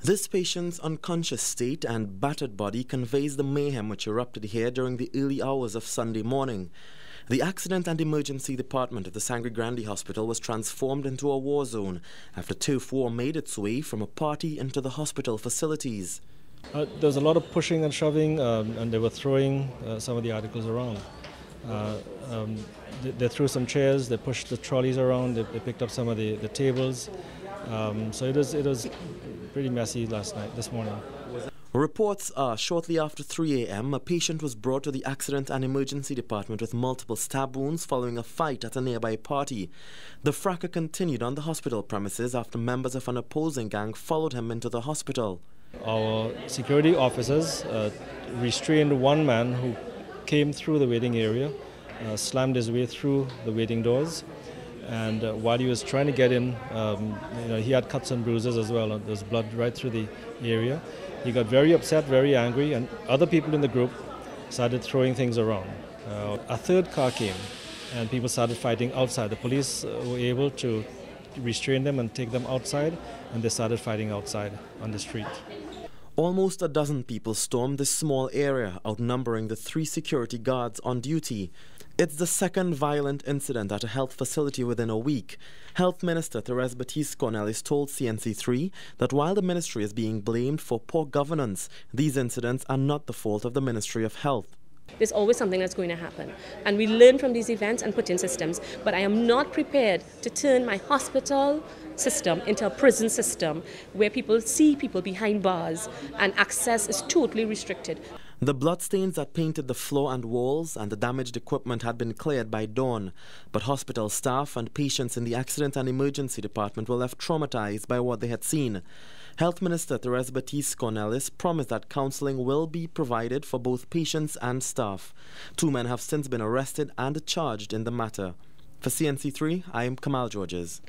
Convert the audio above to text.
This patient's unconscious state and battered body conveys the mayhem which erupted here during the early hours of Sunday morning. The Accident and Emergency Department of the Sangre Grande Hospital was transformed into a war zone after turf war made its way from a party into the hospital facilities. There was a lot of pushing and shoving, and they were throwing some of the articles around. They threw some chairs, they pushed the trolleys around, they picked up some of the tables. So it was pretty messy this morning. Reports are shortly after 3 a.m. a patient was brought to the Accident and Emergency Department with multiple stab wounds following a fight at a nearby party. The fracas continued on the hospital premises after members of an opposing gang followed him into the hospital. Our security officers restrained one man who came through the waiting area, slammed his way through the waiting doors, and while he was trying to get in, he had cuts and bruises as well. There was blood right through the area. He got very upset, very angry, and other people in the group started throwing things around. A third car came, and people started fighting outside. The police were able to restrain them and take them outside, and they started fighting outside on the street. Almost a dozen people stormed this small area, outnumbering the 3 security guards on duty. It's the second violent incident at a health facility within a week. Health Minister Therese Cornelis told CNC3 that while the ministry is being blamed for poor governance, these incidents are not the fault of the Ministry of Health. There's always something that's going to happen, and we learn from these events and put in systems. But I am not prepared to turn my hospital system into a prison system where people see people behind bars and access is totally restricted. The bloodstains that painted the floor and walls and the damaged equipment had been cleared by dawn, but hospital staff and patients in the Accident and Emergency Department were left traumatized by what they had seen. Health Minister Therese Cornelis promised that counseling will be provided for both patients and staff. 2 men have since been arrested and charged in the matter. For CNC3, I am Kamal Georges.